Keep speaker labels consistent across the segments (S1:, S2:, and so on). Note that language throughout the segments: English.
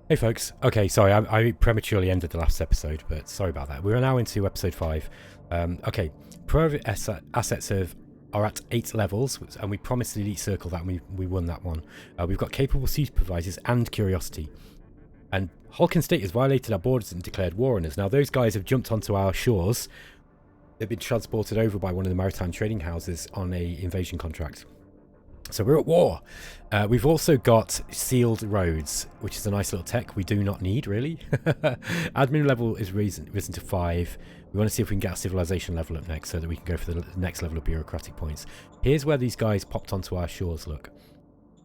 S1: Hey folks, okay, sorry, I prematurely ended the last episode, but sorry about that. We're now into episode 5. Okay, private assets are at 8 levels, and we promised the elite circle that, and we won that one. We've got capable supervisors and curiosity. And Hulk State has violated our borders and declared war on us. Now those guys have jumped onto our shores. They've been transported over by one of the maritime trading houses on a invasion contract. So we're at war. We've also got sealed roads, which is a nice little tech we do not need, really. Admin level is risen to 5. We want to see if we can get our civilization level up next so that we can go for the next level of bureaucratic points. Here's where these guys popped onto our shores, look.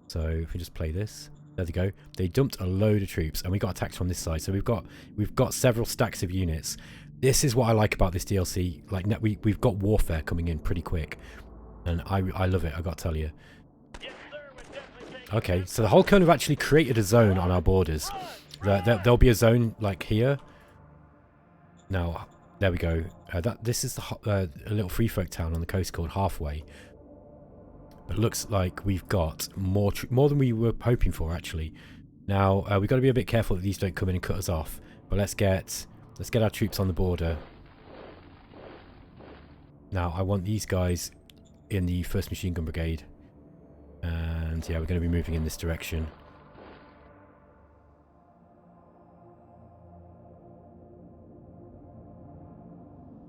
S1: So if we just play this, there they go. They dumped a load of troops and we got attacked from this side. So we've got several stacks of units. This is what I like about this DLC. Like we've got warfare coming in pretty quick. And I love it, I got to tell you. Okay, so the whole cone have actually created a zone on our borders. There'll be a zone like here. Now, there we go. This is a little free folk town on the coast called Halfway. But it looks like we've got more than we were hoping for, actually. Now, we've got to be a bit careful that these don't come in and cut us off. But let's get our troops on the border. Now, I want these guys in the 1st Machine Gun Brigade. And yeah, we're going to be moving in this direction.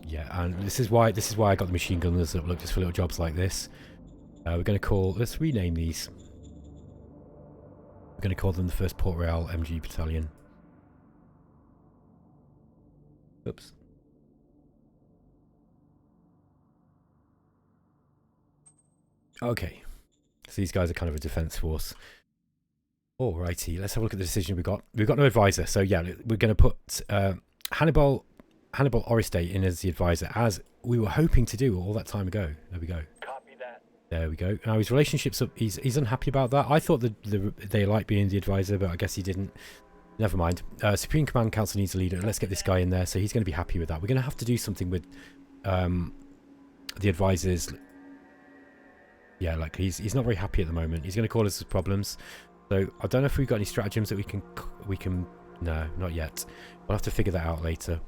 S1: Yeah, and this is why I got the machine gunners up, look, just for little jobs like this. We're going to let's rename these. We're going to call them the 1st Port Royal MG Battalion. Oops. Okay. So these guys are kind of a defense force. Alrighty, let's have a look at the decision we got. We've got no advisor, so yeah, we're going to put Hannibal Oriste in as the advisor, as we were hoping to do all that time ago. There we go.
S2: Copy that.
S1: There we go. Now his relationship's up. He's unhappy about that. I thought they liked being the advisor, but I guess he didn't. Never mind. Supreme Command Council needs a leader. Let's get this guy in there, so he's going to be happy with that. We're going to have to do something with the advisors. Yeah, like he's not very happy at the moment. He's going to call us problems. So I don't know if we've got any stratagems that we can. No, not yet. We'll have to figure that out later.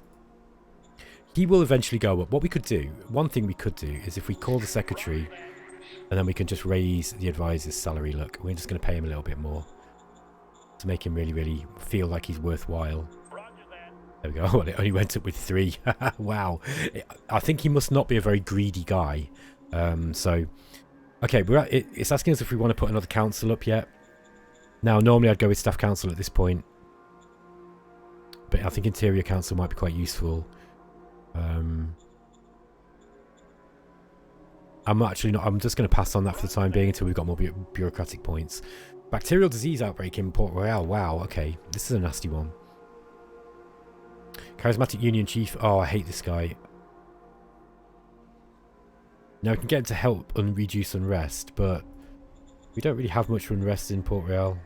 S1: He will eventually go up. What we could do, one thing we could do, is if we call the secretary, and then we can just raise the advisor's salary. Look, we're just going to pay him a little bit more to make him really, really feel like he's worthwhile. There we go. Oh, it only went up with 3. Wow. I think he must not be a very greedy guy. So. Okay, it's asking us if we want to put another council up yet. Now, normally I'd go with staff council at this point. But I think interior council might be quite useful. I'm actually not. I'm just going to pass on that for the time being until we've got more bureaucratic points. Bacterial disease outbreak in Port Royal. Wow, okay. This is a nasty one. Charismatic Union Chief. Oh, I hate this guy. Now we can get him to help and reduce unrest, but we don't really have much unrest in Port Royal.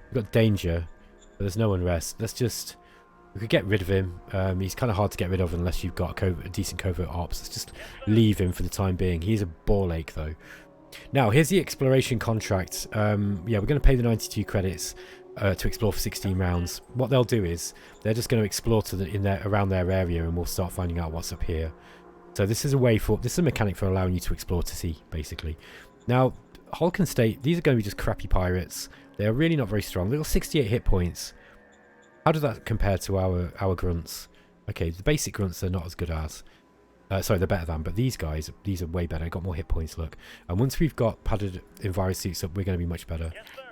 S1: We've got danger, but there's no unrest. We could get rid of him. He's kind of hard to get rid of unless you've got a decent covert ops. Let's just leave him for the time being. He's a ball ache though. Now here's the exploration contract. Yeah, we're going to pay the 92 credits to explore for 16 rounds. What they'll do is they're just going to explore around their area, and we'll start finding out what's up here. So this is a mechanic for allowing you to explore to sea, basically. Now, Hulk State, these are going to be just crappy pirates. They are really not very strong. They've got 68 hit points. How does that compare to our grunts? Okay, the basic grunts are not as good as. Sorry, they're better than, but these are way better. Got more hit points, look. And once we've got padded enviro suits up, we're going to be much better.
S2: Yes, sir.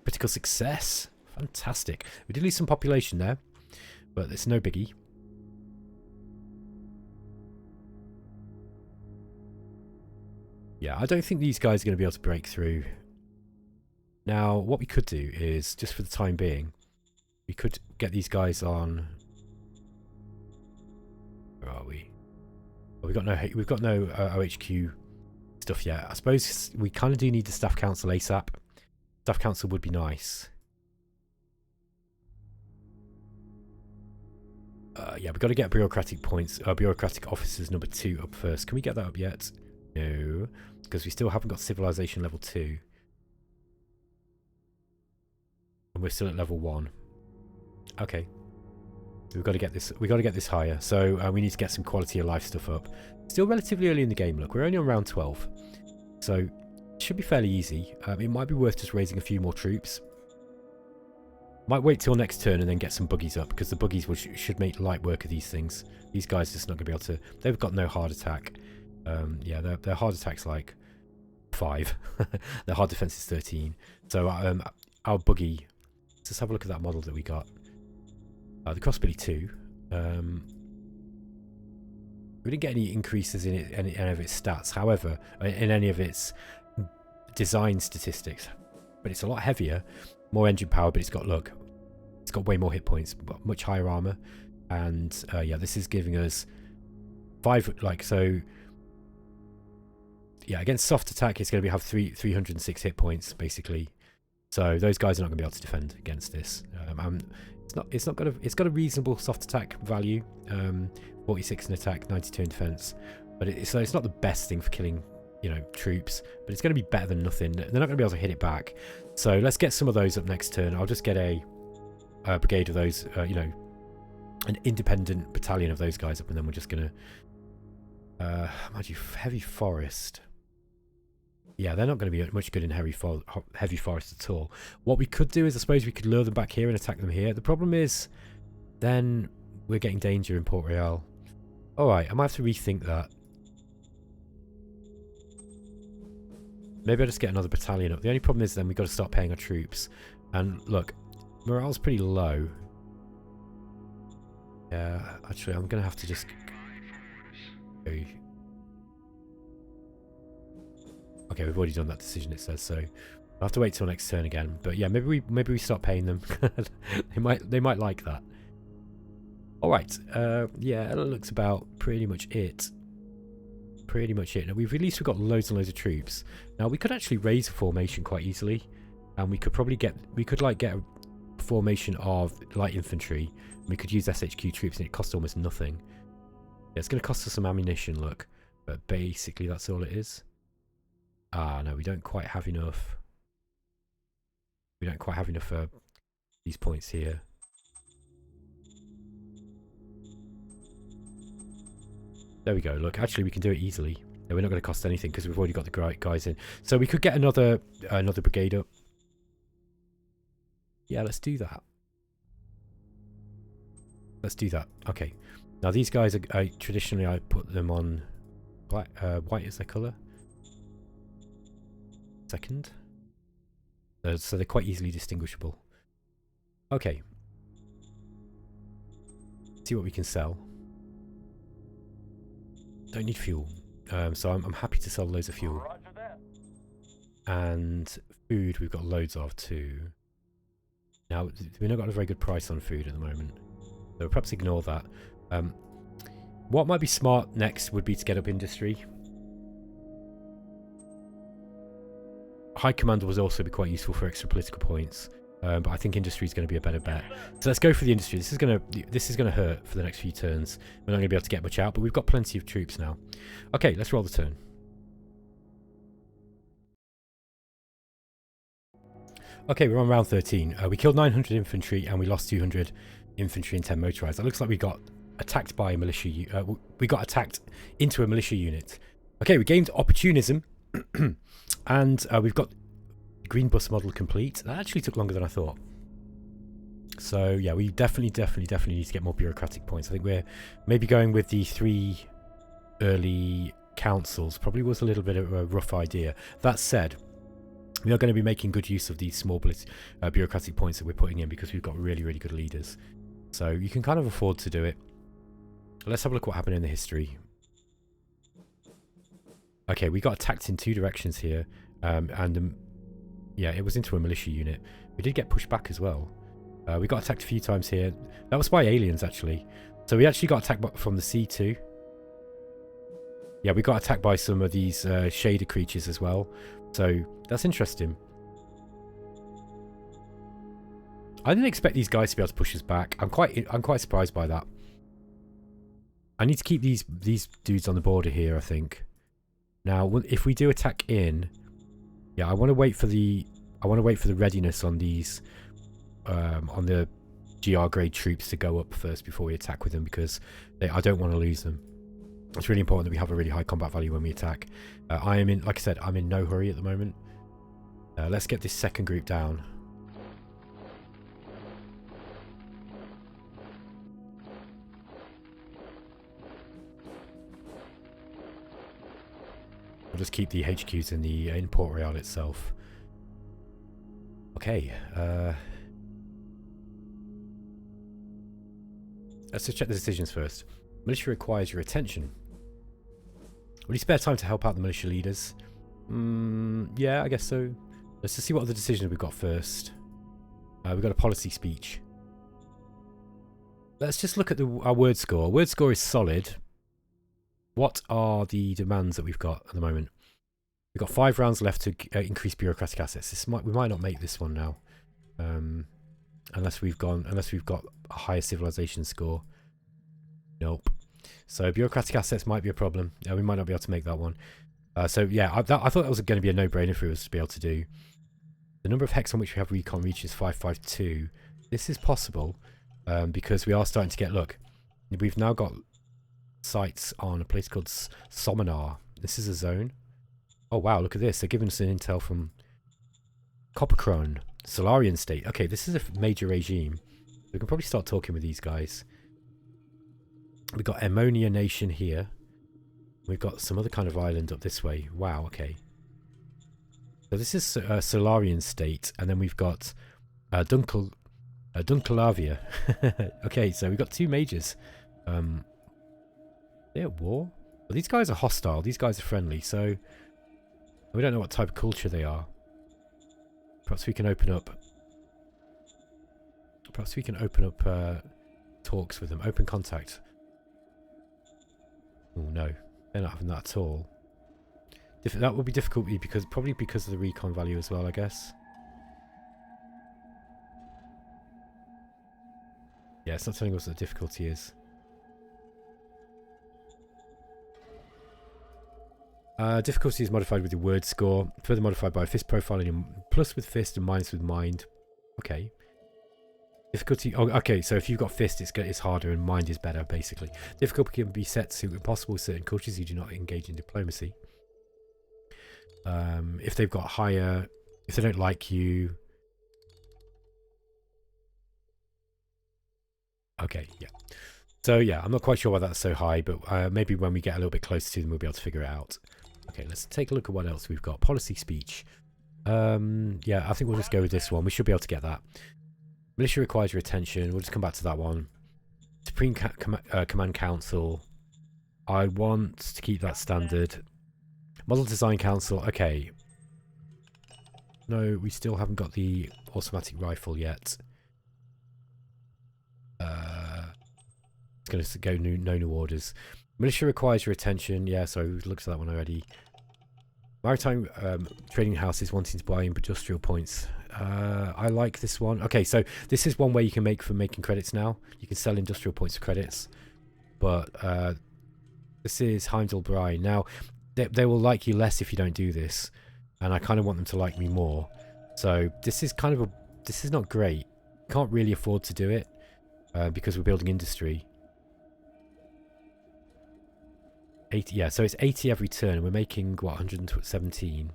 S1: Critical success. Fantastic. We did lose some population there, but it's no biggie. Yeah, I don't think these guys are going to be able to break through. Now, what we could do is, just for the time being, we could get these guys on. Where are we? Well, we've got no OHQ stuff yet. I suppose we kind of do need the staff council ASAP. Staff council would be nice. Yeah, we've got to get bureaucratic points. Bureaucratic officers number 2 up first. Can we get that up yet? No, because we still haven't got civilization level 2. we're still at level 1. Okay. We've got to get this. We've got to get this higher. So we need to get some quality of life stuff up. Still relatively early in the game. Look, we're only on round 12, so it should be fairly easy. It might be worth just raising a few more troops. Might wait till next turn and then get some buggies up, because the buggies should make light work of these things. These guys are just not going to be able to. They've got no hard attack. Yeah, their hard attack's like 5. Their hard defense is 13. So our buggy. Let's just have a look at that model that we got. The crossbilly 2. We didn't get any increases in it, any of its stats. However, in any of its design statistics, but it's a lot heavier, more engine power. But it's got way more hit points, but much higher armor, and yeah, this is giving us 5. So yeah, against soft attack, it's going to have 306 hit points basically. So those guys are not going to be able to defend against this. It's got a reasonable soft attack value, 46 in attack, 92 in defense, but so it's not the best thing for killing, troops, but it's going to be better than nothing. They're not going to be able to hit it back. So let's get some of those up next turn. I'll just get a brigade of those, an independent battalion of those guys up, and then we're just going to imagine heavy forest. Yeah, they're not going to be much good in heavy forest at all. What we could do is, I suppose, we could lure them back here and attack them here. The problem is, then we're getting danger in Port Royal. Alright, I might have to rethink that. Maybe I'll just get another battalion up. The only problem is then we've got to start paying our troops. And look, morale's pretty low. Yeah, actually, I'm going to have to just go. Okay, we've already done that decision, it says, so I'll have to wait till next turn again. But yeah, maybe we start paying them. they might like that. All right, yeah, that looks about pretty much it. Now at least we've got loads and loads of troops. Now we could actually raise a formation quite easily, and we could probably get a formation of light infantry. We could use SHQ troops, and it costs almost nothing. Yeah, it's going to cost us some ammunition, look, but basically that's all it is. Ah, no, we don't quite have enough. We don't quite have enough for these points here. There we go. Look, actually, we can do it easily. No, we're not going to cost anything because we've already got the guys in. So we could get another brigade up. Yeah, let's do that. Let's do that. Okay. Now these guys are traditionally I put them on black, white is their colour. Second. So they're quite easily distinguishable. Okay. See what we can sell. Don't need fuel. So I'm happy to sell loads of fuel. And food we've got loads of too. Now, we've not got a very good price on food at the moment. So perhaps ignore that. What might be smart next would be to get up industry. High command will also be quite useful for extra political points, but I think industry is going to be a better bet. So let's go for the industry. This is going to hurt for the next few turns. We're not going to be able to get much out, but we've got plenty of troops now. Okay, let's roll the turn. Okay, we're on round 13. We killed 900 infantry and we lost 200 infantry and 10 motorized. That looks like we got attacked by a militia. We got attacked into a militia unit. Okay, we gained opportunism. And we've got the green bus model complete. That actually took longer than I thought. So yeah, we definitely need to get more bureaucratic points. I think we're maybe going with the 3 early councils. Probably was a little bit of a rough idea. That said, we are going to be making good use of these small bureaucratic points that we're putting in because we've got really good leaders. So you can kind of afford to do it. Let's have a look what happened in the history. Okay, we got attacked in 2 directions here, yeah, it was into a militia unit. We did get pushed back as well. We got attacked a few times here. That was by aliens, actually. So we actually got attacked from the sea too. Yeah, we got attacked by some of these shader creatures as well. So that's interesting. I didn't expect these guys to be able to push us back. I'm quite surprised by that. I need to keep these dudes on the border here, I think. Now, if we do attack in, yeah, I want to wait for the readiness on these on the GR grade troops to go up first before we attack with them, because I don't want to lose them. It's really important that we have a really high combat value when we attack. I am in, like I said, I'm in no hurry at the moment. Let's get this second group down. We'll just keep the HQs in Port Royal itself. Okay. Let's just check the decisions first. Militia requires your attention. Will you spare time to help out the militia leaders? Yeah, I guess so. Let's just see what other decisions we've got first. We've got a policy speech. Let's just look at our word score. Word score is solid. What are the demands that we've got at the moment? We've got 5 rounds left to increase bureaucratic assets. We might not make this one now, unless we've got a higher civilization score. Nope. So bureaucratic assets might be a problem. We might not be able to make that one. So yeah, I thought that was going to be a no-brainer for us to be able to do. The number of hex on which we have recon reaches 552. This is possible because we are starting to get. Look, we've now got sites on a place called Sominar. This is a zone. Oh wow, look at this. They're giving us an intel from Coppercrone, Solarian state. Okay, this is a major regime. We can probably start talking with these guys. We've got Ammonia Nation here. We've got some other kind of island up this way. Wow, okay. So this is Solarian state, and then we've got Dunkelavia. Okay, so we've got 2 majors. They're at war? Well, these guys are hostile. These guys are friendly, so we don't know what type of culture they are. Perhaps we can open up. Talks with them. Open contact. Oh no, they're not having that at all. That will be difficult probably because of the recon value as well, I guess. Yeah, it's not telling us what the difficulty is. Difficulty is modified with your word score, further modified by fist profiling, plus with fist and minus with mind. Okay. Difficulty. Oh, okay. So if you've got fist, it's harder, and mind is better, basically. Difficulty can be set to impossible with certain cultures who do not engage in diplomacy. If they've got higher, if they don't like you. Okay. Yeah. So yeah, I'm not quite sure why that's so high, but maybe when we get a little bit closer to them, we'll be able to figure it out. Okay, let's take a look at what else we've got. Policy speech. Yeah, I think we'll just go with this one. We should be able to get that. Militia requires your attention. We'll just come back to that one. Supreme Command Council. I want to keep that standard. Model Design Council. Okay. No, we still haven't got the automatic rifle yet. It's going to go no new orders. Militia requires your attention. Yeah, so we've looked at that one already. Maritime trading houses wanting to buy industrial points. I like this one. Okay, so this is one way you can make for making credits now. You can sell industrial points for credits. But this is Heimdallbrei. Now, they will like you less if you don't do this. And I kind of want them to like me more. So this is kind of this is not great. Can't really afford to do it because we're building industry. 80, yeah, so it's 80 every turn, and we're making, what, 117?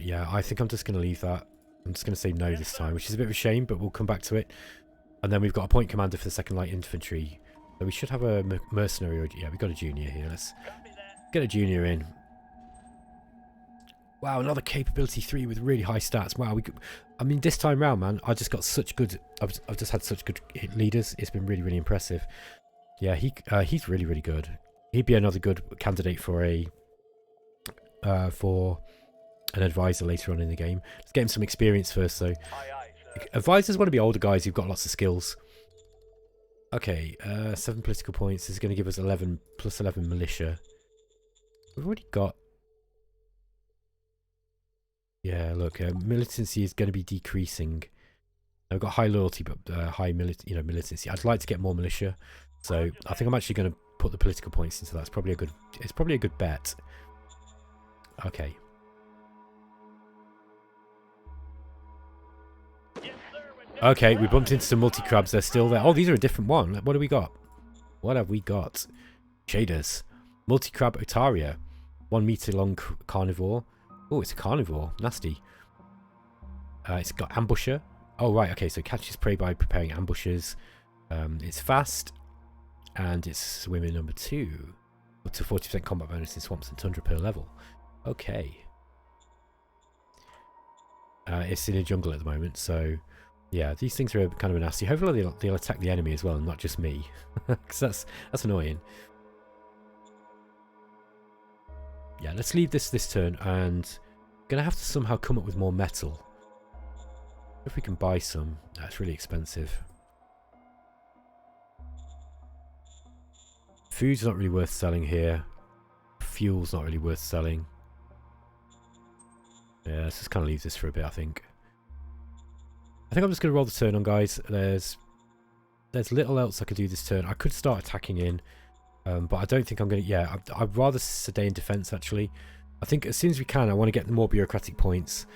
S1: Yeah, I think I'm just going to leave that. I'm just going to say no this time, which is a bit of a shame, but we'll come back to it. And then we've got a point commander for the 2nd Light Infantry. So we should have a mercenary, or, yeah, we've got a junior here. Let's get a junior in. Wow, another capability 3 with really high stats. Wow, I mean, this time round, man, I just got such good, I've just had such good leaders. It's been really, really impressive. Yeah, he's really, really good. He'd be another good candidate for an advisor later on in the game. Let's get him some experience first, though. Advisors want to be older guys who've got lots of skills. Okay, 7 political points. This is going to give us 11 plus 11 militia. We've already got. Yeah, look, militancy is going to be decreasing. I've got high loyalty, but high militancy. I'd like to get more militia. So I think I'm actually going to put the political points into that. It's probably a good bet. Okay. Okay, we bumped into some multi-crabs. They're still there. Oh, these are a different one. What do we got? What have we got? Shaders. Multi-crab Otaria. 1 meter long carnivore. Oh, it's a carnivore. Nasty. It's got ambusher. Oh, right. Okay, so catches prey by preparing ambushes. It's fast. And it's swimmer number 2. Up to 40% combat bonus in swamps and tundra per level. Okay. It's in a jungle at the moment, so... Yeah, these things are kind of nasty. Hopefully they'll attack the enemy as well, and not just me. Because that's annoying. Yeah, let's leave this turn, and I'm going to have to somehow come up with more metal. If we can buy some. That's really expensive. Food's not really worth selling here. Fuel's not really worth selling. Yeah, let's just kind of leave this for a bit, I think. I'm just going to roll the turn on, guys. There's little else I could do this turn. I could start attacking in, but I don't think I'm going to... Yeah, I'd rather stay in defense, actually. I think as soon as we can, I want to get more bureaucratic points.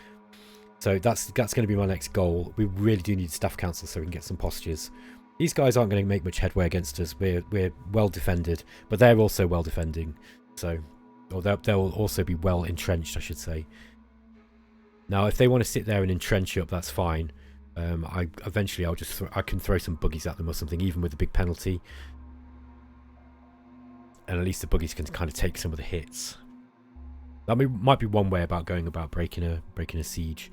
S1: So that's going to be my next goal. We really do need staff council so we can get some postures. These guys aren't going to make much headway against us. We're well defended, but they're also well defending. So, or they'll also be well entrenched, I should say. Now, if they want to sit there and entrench up, that's fine. Eventually I can throw some buggies at them or something, even with a big penalty, and at least the buggies can kind of take some of the hits. That might be one way about going about breaking a siege.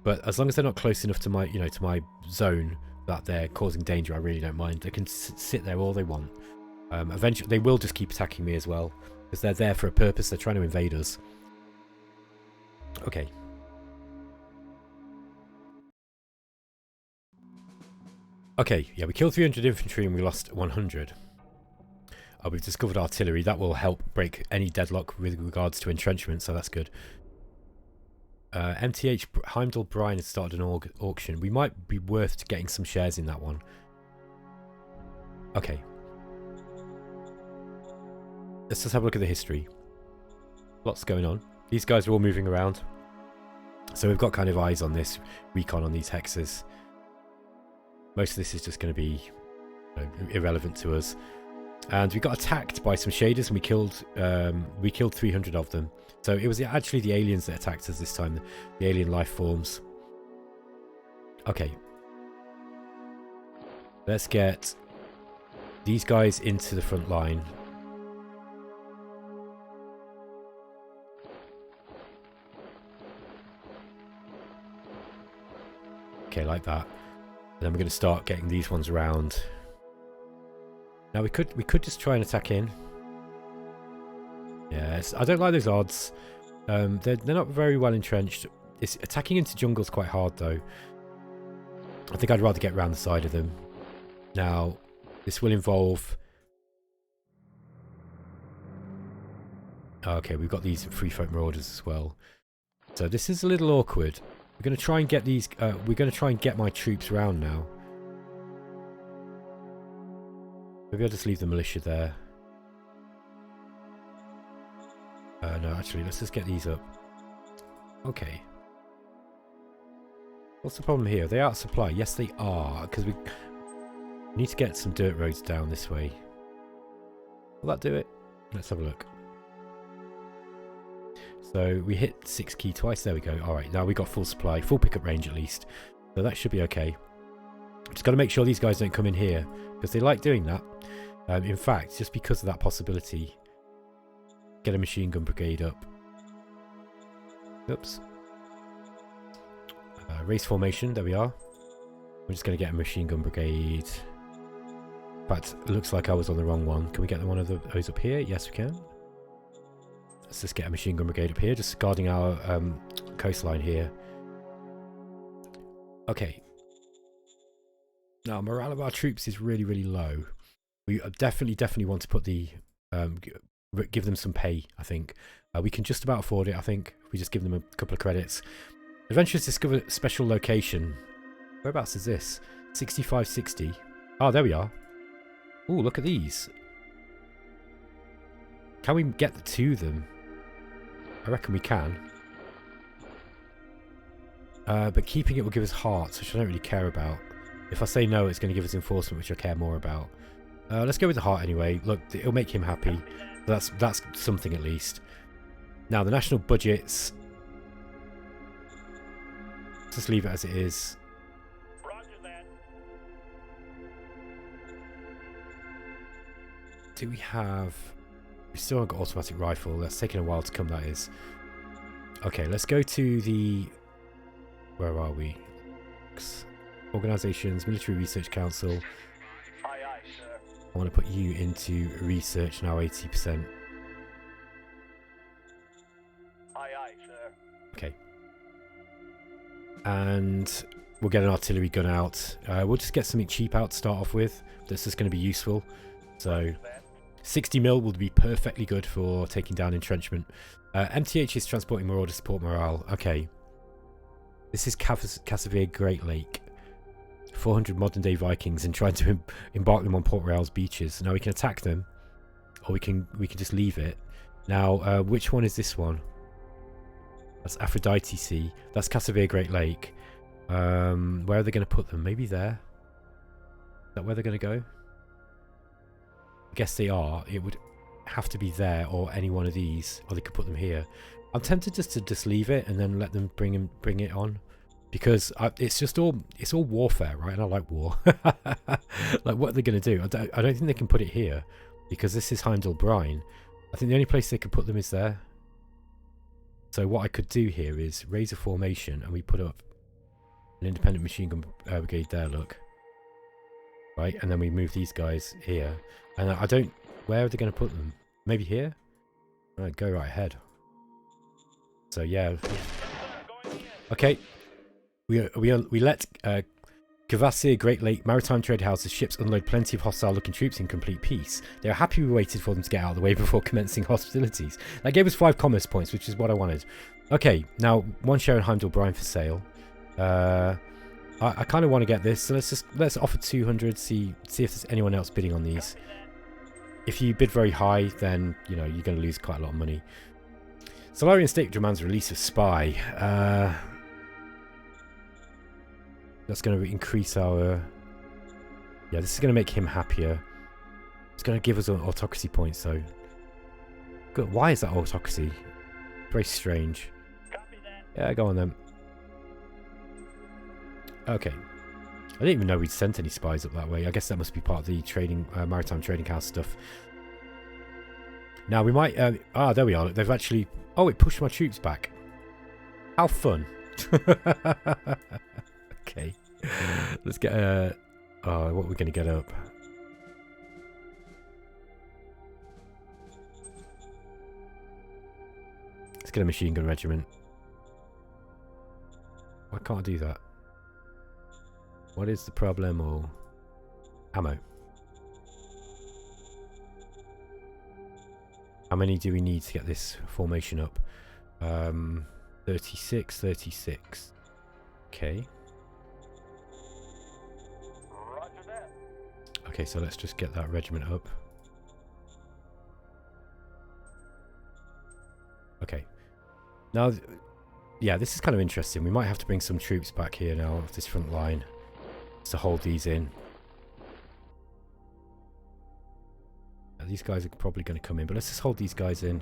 S1: But as long as they're not close enough to my to my zone that they're causing danger, I really don't mind. They can sit there all they want. Eventually they will just keep attacking me as well, because they're there for a purpose. They're trying to invade us. Okay. Okay, yeah, we killed 300 infantry and we lost 100. We've discovered artillery. That will help break any deadlock with regards to entrenchment, so that's good. MTH Heimdall Bryan has started an auction. We might be worth getting some shares in that one. Okay. Let's just have a look at the history. Lots going on. These guys are all moving around. So we've got kind of eyes on this, recon on these hexes. Most of this is just going to be irrelevant to us. And we got attacked by some shaders, and we killed 300 of them. So it was actually the aliens that attacked us this time, the alien life forms. Okay. Let's get these guys into the front line. Okay, like that. And then we're going to start getting these ones around. Now we could just try and attack in. Yes, I don't like those odds. They're not very well entrenched. Attacking into jungle's quite hard though. I think I'd rather get around the side of them. Now, this will involve... Okay, we've got these free folk marauders as well. So this is a little awkward. We're going to try and get these... we're going to try and get my troops around now. Maybe I'll just leave the militia there. No, actually, let's just get these up. Okay. What's the problem here? Are they out of supply? Yes, they are. Because we need to get some dirt roads down this way. Will that do it? Let's have a look. So we hit 6 key twice. There we go. Alright, now we got full supply. Full pickup range at least. So that should be okay. Just got to make sure these guys don't come in here, because they like doing that. In fact, just because of that possibility, get a machine gun brigade up. Oops. Race formation, there we are. We're just going to get a machine gun brigade. In fact, it looks like I was on the wrong one. Can we get one of those up here? Yes, we can. Let's just get a machine gun brigade up here, just guarding our coastline here. Okay. Now, morale of our troops is really, really low. We definitely want to put the... give them some pay, I think. We can just about afford it, I think. If we just give them a couple of credits. Adventurers discover special location. Whereabouts is this? 6560. Oh, there we are. Oh, look at these. Can we get to them? I reckon we can. But keeping it will give us hearts, which I don't really care about. If I say no, it's going to give us enforcement, which I care more about. Let's go with the heart anyway. Look, it'll make him happy. That's something at least. Now, the national budgets. Let's just leave it as it is.
S2: Roger that.
S1: Do we have... We still haven't got automatic rifle. That's taken a while to come, that is. Okay, let's go to the... Where are we? Organisations, Military Research Council.
S2: Aye, aye, sir.
S1: I want to put you into research now, 80%.
S2: Aye, aye, sir.
S1: Okay. And we'll get an artillery gun out. We'll just get something cheap out to start off with. That's just going to be useful. So 60 mil will be perfectly good for taking down entrenchment. MTH is transporting more to support morale. Okay. This is Cassavir Great Lake. 400 modern day Vikings and trying to embark them on Port Royal's beaches. Now we can attack them, or we can just leave it. Now, which one is this one? That's Aphrodite Sea. That's Cassavir Great Lake. Where are they going to put them? Maybe there. Is that where they're going to go? I guess they are. It would have to be there or any one of these, or they could put them here. I'm tempted just to leave it and then let them bring it on, because it's all warfare, right? And I like war. Like, what are they going to do? I don't think they can put it here, because this is Heimdall Brine. I think the only place they could put them is there. So what I could do here is raise a formation, and we put up an independent machine gun brigade there. Look, right, and then we move these guys here. And I don't. Where are they going to put them? Maybe here. Right, go right ahead. So yeah. Okay. We let Kvassir Great Lake Maritime Trade House's ships unload plenty of hostile-looking troops in complete peace. They are happy we waited for them to get out of the way before commencing hostilities. That gave us 5 commerce points, which is what I wanted. Okay, now 1 share in Heimdall Brine for sale. I kind of want to get this, so let's offer 200. See if there's anyone else bidding on these. If you bid very high, then you know you're going to lose quite a lot of money. Solarian State demands release of spy. That's going to increase our... Yeah, this is going to make him happier. It's going to give us autocracy points, though. Good. Why is that autocracy? Very strange. Yeah, go on then. Okay. I didn't even know we'd sent any spies up that way. I guess that must be part of the trading, maritime trading house stuff. Now we might... there we are. They've actually... Oh, it pushed my troops back. How fun. Okay. Let's get a... Oh, what we're going to get up. Let's get a machine gun regiment. Why can't I do that? What is the problem? Or ammo. How many do we need to get this formation up? 36, 36. Okay. Okay, so let's just get that regiment up. Okay. Now, yeah, this is kind of interesting. We might have to bring some troops back here now off this front line to hold these in. These guys are probably going to come in, but let's just hold these guys in.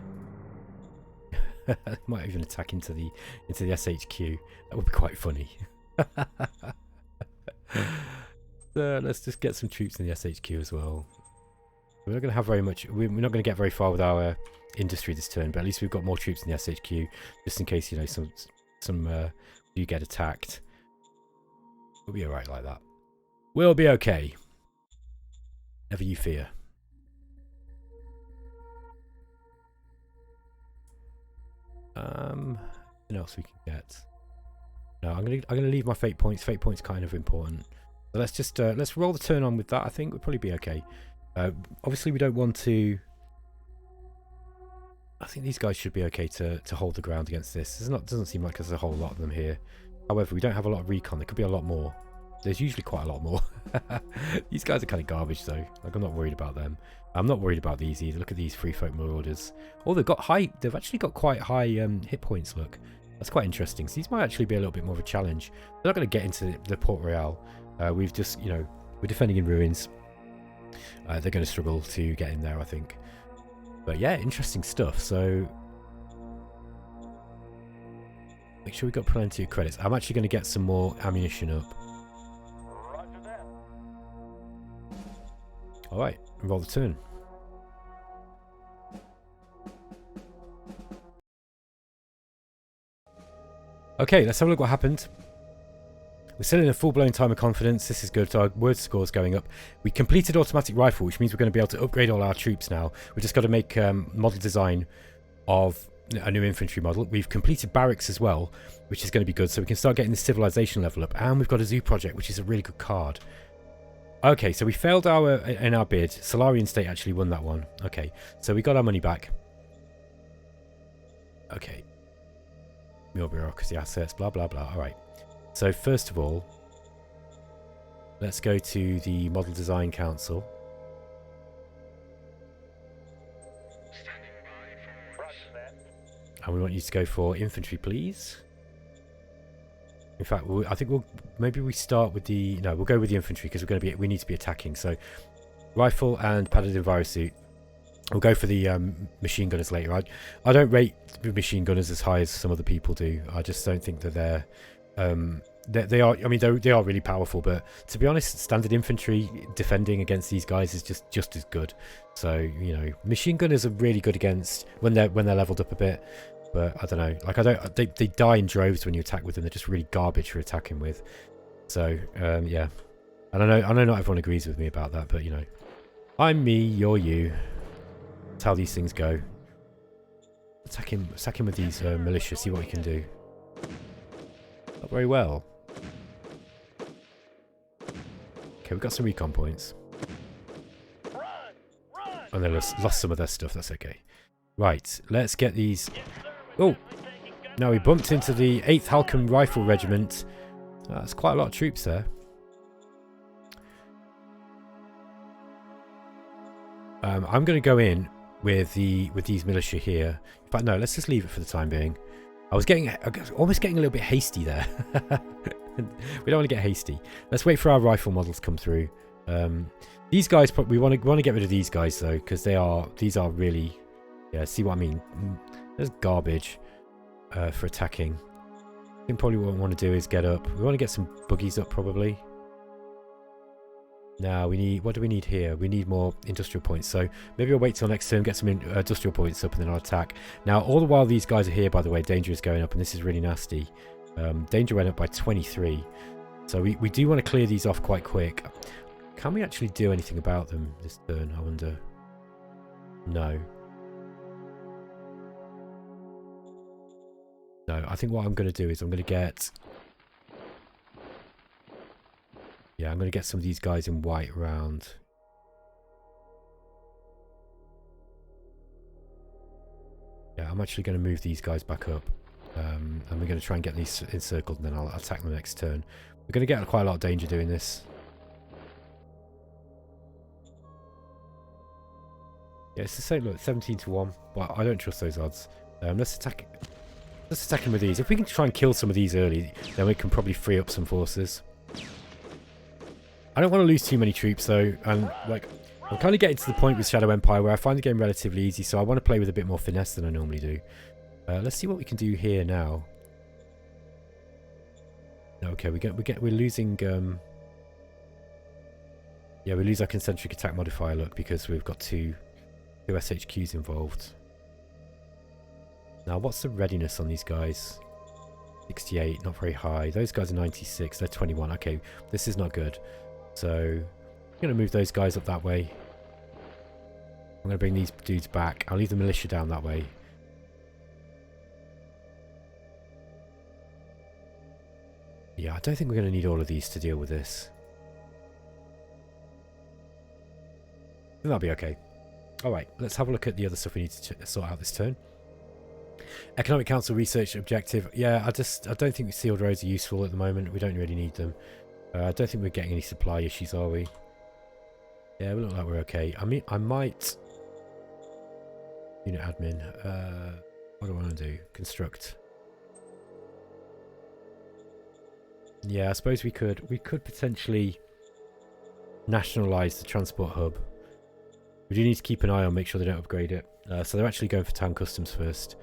S1: Might even attack into the SHQ. That would be quite funny. So let's just get some troops in the SHQ as well. We're not going to have very much. We're not going to get very far with our industry this turn, but at least we've got more troops in the SHQ, just in case, you know, some do get attacked. We'll be alright like that. We'll be okay. Never you fear. What else we can get? No, I'm gonna leave my fate points. Fate points kind of important. So let's just let's roll the turn on with that. I think we'll probably be okay. Obviously we don't want to. I think these guys should be okay to hold the ground against this. Doesn't seem like there's a whole lot of them here. However, we don't have a lot of recon. There could be a lot more. There's usually quite a lot more. These guys are kind of garbage though. Like, I'm not worried about them. I'm not worried about these either. Look at these free folk marauders. Oh, they've actually got quite high hit points. Look, That's quite interesting. So these might actually be a little bit more of a challenge. They're not going to get into the Port Royal. We've just, you know, we're defending in ruins. They're going to struggle to get in there, I think. But yeah, interesting stuff. So make sure we've got plenty of credits. I'm actually going to get some more ammunition up.
S2: Roger that.
S1: All right, roll the turn. Okay, let's have a look what happened. We're still in a full-blown time of confidence. This is good. So our word score is going up. We completed automatic rifle, which means we're going to be able to upgrade all our troops now. We've just got to make model design of a new infantry model. We've completed barracks as well, which is going to be good. So we can start getting the civilization level up. And we've got a zoo project, which is a really good card. Okay, so we failed in our bid. Solarian State actually won that one. Okay, so we got our money back. Okay. More bureaucracy assets, blah, blah, blah. All right. So first of all, let's go to the Model Design Council. And we want you to go for infantry, please. In fact, I think maybe we start with the... No, we'll go with the infantry because we need to be attacking. So rifle and padded envirosuit. We'll go for the machine gunners later. I don't rate the machine gunners as high as some other people do. I just don't think that they're... they are. I mean, they are really powerful, but to be honest, standard infantry defending against these guys is just as good. So you know, machine gunners are really good against when they're leveled up a bit. But I don't know. Like they die in droves when you attack with them. They're just really garbage for attacking with. So yeah, and I know not everyone agrees with me about that, but you know, I'm me, you're you. That's how these things go. Attack him with these militia. See what we can do. Not very well. Okay, we've got some recon points. And they lost some of their stuff. That's okay. Right, let's get these. Oh, now we bumped into the 8th Halcombe Rifle Regiment. That's quite a lot of troops there. I'm going to go in with these militia here. In fact, no, let's just leave it for the time being. I was almost getting a little bit hasty there. We don't want to get hasty. Let's wait for our rifle models to come through. These guys, we want to get rid of these guys though, because these are really, yeah. See what I mean? There's garbage for attacking. I think probably what we want to do is get up. We want to get some buggies up probably. Now we need. What do we need here? We need more industrial points. So maybe I'll wait till next turn, get some industrial points up, and then I'll attack. Now all the while these guys are here, by the way, danger is going up, and this is really nasty. Danger went up by 23. So we do want to clear these off quite quick. Can we actually do anything about them this turn? I wonder. No. No. I think what I'm going to do is I'm going to get. Yeah, I'm going to get some of these guys in white around. Yeah, I'm actually going to move these guys back up. And we're going to try and get these encircled, and then I'll attack them next turn. We're going to get quite a lot of danger doing this. Yeah, it's the same, look, 17-1, but I don't trust those odds. Let's attack him with these. If we can try and kill some of these early, then we can probably free up some forces. I don't want to lose too many troops though, and like I'm kind of getting to the point with Shadow Empire where I find the game relatively easy, so I want to play with a bit more finesse than I normally do. Let's see what we can do here now. Okay, we're losing. Yeah, we lose our concentric attack modifier. Look, because we've got two SHQs involved. Now, what's the readiness on these guys? 68, not very high. Those guys are 96. They're 21. Okay, this is not good. So, I'm going to move those guys up that way. I'm going to bring these dudes back. I'll leave the militia down that way. Yeah, I don't think we're going to need all of these to deal with this. And that'll be okay. Alright, let's have a look at the other stuff we need to sort out this turn. Economic Council Research Objective. Yeah, I don't think sealed roads are useful at the moment. We don't really need them. I don't think we're getting any supply issues, are we? Yeah, we look like we're okay. I mean, I might... Unit admin. What do I want to do? Construct. Yeah, I suppose we could potentially nationalise the transport hub. We do need to keep an eye on, make sure they don't upgrade it. So they're actually going for town customs first.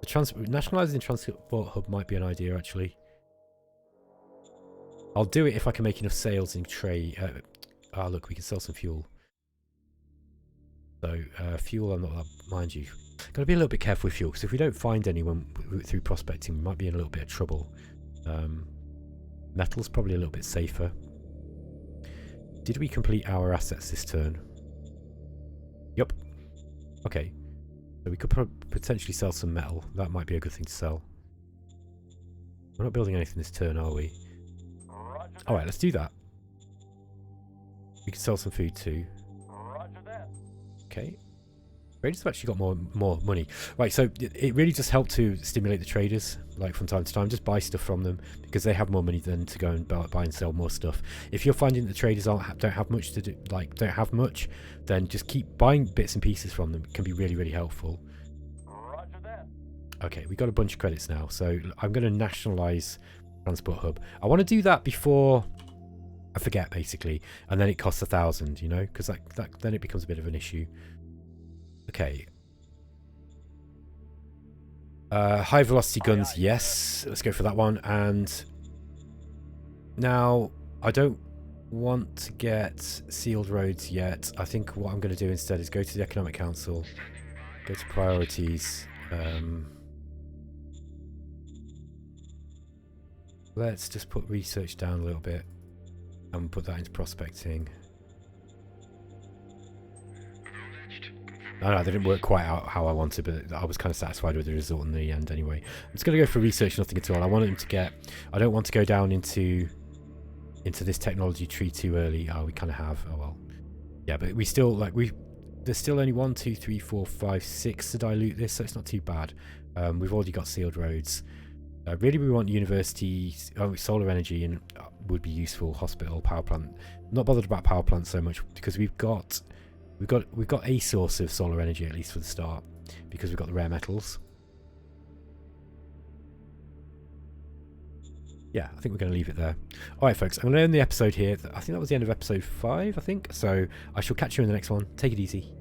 S1: Nationalising the transport hub might be an idea, actually. I'll do it if I can make enough sales in trade. Look, we can sell some fuel. So, fuel, I'm not, mind you. Got to be a little bit careful with fuel, because if we don't find anyone through prospecting, we might be in a little bit of trouble. Metal's probably a little bit safer. Did we complete our assets this turn? Yep. Okay. So we could potentially sell some metal. That might be a good thing to sell. We're not building anything this turn, are we? Alright, let's do that. We can sell some food too. Okay. Traders have actually got more money. Right, so it really just helped to stimulate the traders, like from time to time. Just buy stuff from them, because they have more money than to go and buy and sell more stuff. If you're finding that the traders don't have much to do, then just keep buying bits and pieces from them. It can be really, really helpful. Okay, we got a bunch of credits now, so I'm going to nationalise Transport Hub. I want to do that before I forget, basically, and then it costs 1,000, you know, because then it becomes a bit of an issue. Okay. High velocity guns, yes. Let's go for that one. And now I don't want to get sealed roads yet. I think what I'm going to do instead is go to the Economic Council, go to priorities. Let's just put research down a little bit and put that into prospecting. No, they didn't work quite out how I wanted, but I was kind of satisfied with the result in the end anyway. I'm just going to go for research, nothing at all. I want him to get... I don't want to go down into this technology tree too early. Oh, we kind of have. Oh, well. Yeah, but we still, like, there's still only 1, 2, 3, 4, 5, 6 to dilute this, so it's not too bad. We've already got sealed roads. Really, we want universities, solar energy, and would be useful. Hospital, power plant. I'm not bothered about power plants so much, because we've got a source of solar energy, at least for the start, because we've got the rare metals. Yeah, I think we're going to leave it there. Alright folks, I'm going to end the episode here. I think that was the end of episode 5, I think. So I shall catch you in the next one. Take it easy.